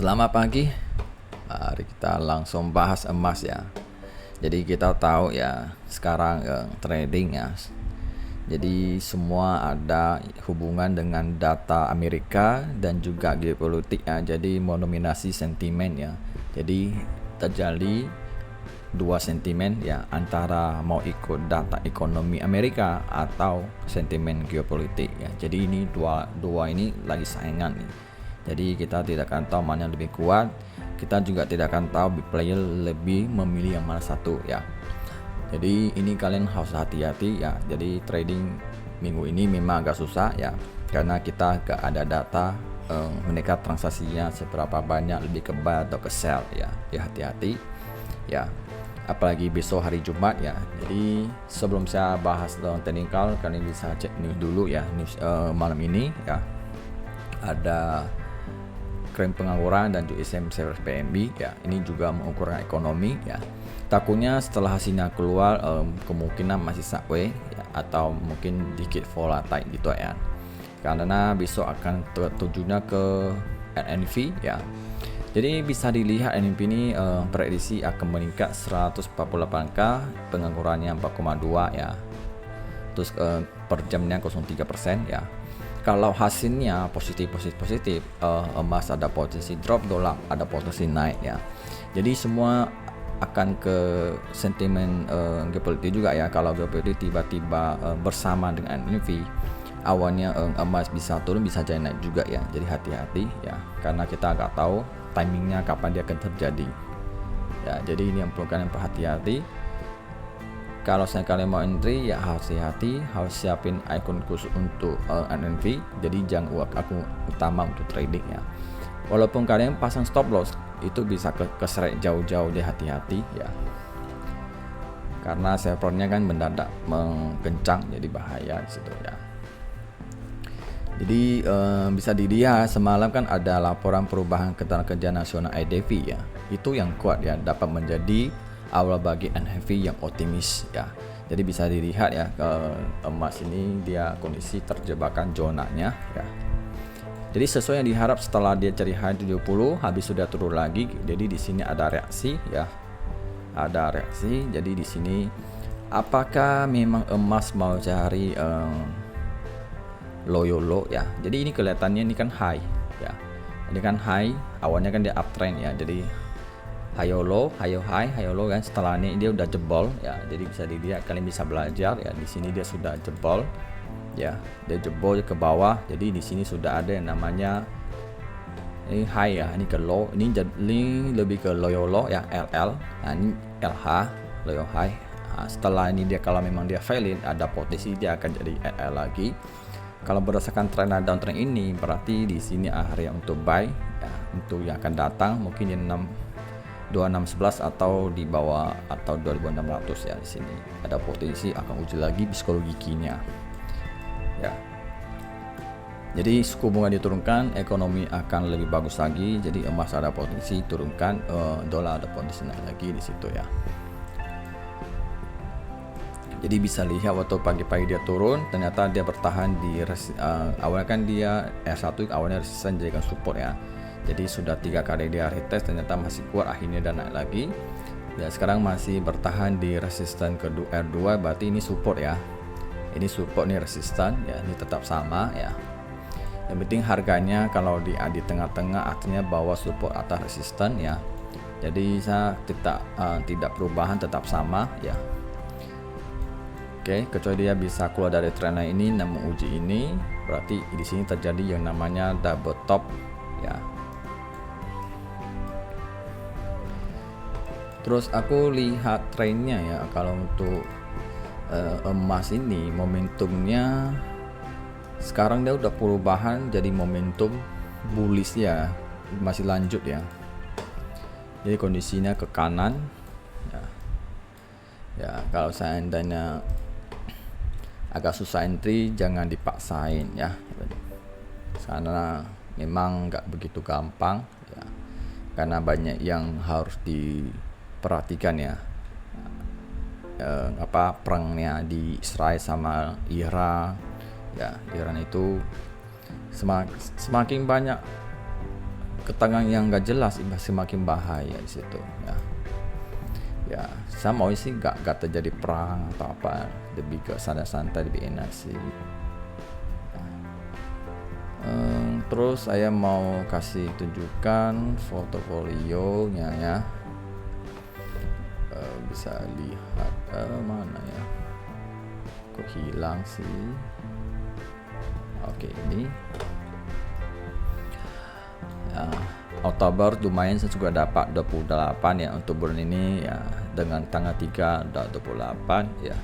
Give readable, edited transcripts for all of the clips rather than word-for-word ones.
Selamat pagi. Mari kita langsung bahas emas ya. Jadi kita tahu ya sekarang trading ya. Jadi semua ada hubungan dengan data Amerika dan juga geopolitik ya. Jadi mendominasi sentimen ya. Jadi terjadi dua sentimen ya, antara mau ikut data ekonomi Amerika atau sentimen geopolitik ya. Jadi ini dua ini lagi saingan nih. Jadi kita tidak akan tahu mana yang lebih kuat. Kita juga tidak akan tahu player lebih memilih yang mana satu ya. Jadi ini kalian harus hati-hati ya. Jadi trading minggu ini memang agak susah ya, karena kita gak ada data mereka transaksinya seberapa banyak, lebih ke buy atau ke sell ya. Ya hati-hati ya, apalagi besok hari Jumat ya. Jadi sebelum saya bahas tentang technical, kalian bisa cek news dulu ya. News malam ini ya, ada klaim pengangguran dan juga ISM Service PMI ya. Ini juga mengukur ekonomi ya. Takutnya setelah hasilnya keluar kemungkinan masih sideways ya, atau mungkin dikit volatile gitu ya, karena besok akan tertujunya ke NNV ya. Jadi bisa dilihat NNP ini prediksi akan meningkat 148k, penganggurannya 4,2 ya. Terus per jamnya 0,3% ya. Kalau hasilnya positif, emas ada potensi drop, dolar ada potensi naik ya. Jadi semua akan ke sentimen geopolitik juga ya. Kalau geopolitik tiba-tiba bersama dengan NNV, awalnya emas bisa turun, bisa jadi naik juga ya. Jadi hati-hati ya, karena kita nggak tahu timingnya kapan dia akan terjadi ya. Jadi ini yang perlu kalian perhati-hati. Kalau saya kalian mau entry ya harus hati-hati, harus siapin icon khusus untuk NNV. Jadi jangan aku utama untuk trading ya. Walaupun kalian pasang stop loss, itu bisa keseret jauh-jauh, deh hati-hati ya, karena servernya kan mendadak mengkencang, jadi bahaya di situ ya. Jadi bisa dilihat semalam kan ada laporan perubahan ketenagakerjaan nasional IDV ya. Itu yang kuat ya, dapat menjadi awal bagi NHV yang optimis ya. Jadi bisa dilihat ya, emas ini dia kondisi terjebakan zonanya ya. Jadi sesuai yang diharap, setelah dia cari high 70 habis sudah turun lagi. Jadi di sini ada reaksi ya. Ada reaksi. Jadi di sini apakah memang emas mau cari low ya. Jadi ini kelihatannya ini kan high ya. Ini kan high, awalnya kan dia uptrend ya. Jadi high low kan, setelah ini dia udah jebol ya. Jadi bisa dilihat, kalian bisa belajar ya, di sini dia sudah jebol ya. Dia jebol ke bawah. Jadi di sini sudah ada yang namanya ini high ya, ini ke low, ini lebih ke low ya, LL. Nah, ini LH, low high. Nah, setelah ini dia kalau memang dia valid, ada potensi dia akan jadi LL lagi. Kalau berdasarkan tren downtrend ini, berarti di sini area untuk buy ya, untuk yang akan datang mungkin di 2611 atau di bawah, atau 2600 ya. Di sini ada potensi akan uji lagi psikologi kinya ya. Jadi suku bunga diturunkan, ekonomi akan lebih bagus lagi. Jadi emas ada potensi turunkan, dolar ada potensi naik lagi di situ ya. Jadi bisa lihat waktu pagi-pagi dia turun, ternyata dia bertahan di awalnya kan dia R1 awalnya resisten jadikan support ya. Jadi sudah 3 kali dia retest, ternyata masih kuat, akhirnya dan naik lagi. Ya sekarang masih bertahan di resisten ke R2, berarti ini support ya. Ini support, nih resisten ya, ini tetap sama ya. Yang penting harganya kalau di tengah-tengah, artinya bawah support atas resisten ya. Jadi saya tidak perubahan, tetap sama ya. Oke, kecuali dia bisa keluar dari trend line ini dan menguji ini, berarti di sini terjadi yang namanya double top ya. Terus aku lihat trennya ya, kalau untuk emas ini momentumnya sekarang dia udah perubahan jadi momentum bullish ya, masih lanjut ya. Jadi kondisinya ke kanan ya. Ya kalau seandainya agak susah entry, jangan dipaksain ya, karena memang nggak begitu gampang ya, karena banyak yang harus diperhatikan ya. Perangnya di Israel sama Iran ya. Iran itu semakin banyak ketegangan yang nggak jelas semakin bahaya di situ ya. Ya, saya mau sih nggak terjadi perang atau apa, lebih ke santai-santai, lebih enak sih. Terus saya mau kasih tunjukkan portofolionya ya. Bisa lihat mana ya, kok hilang sih. Oke, ini ya, Oktober lumayan, saya juga dapat 28 ya untuk bulan ini ya, dengan tanggal 3 udah 28 ya,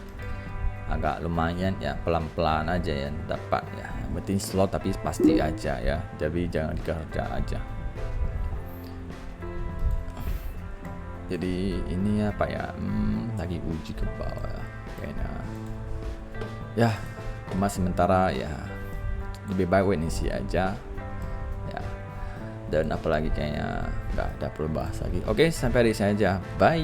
agak lumayan ya, pelan-pelan aja ya dapat ya, yang penting slow tapi pasti aja ya, jadi jangan dikerja aja. Jadi ini apa ya, lagi uji ke bawah ya, kayaknya ya, cuma sementara ya lebih baik wait and see aja ya, dan apalagi kayaknya nggak ada perlu bahas lagi. Oke, sampai di sini aja, bye.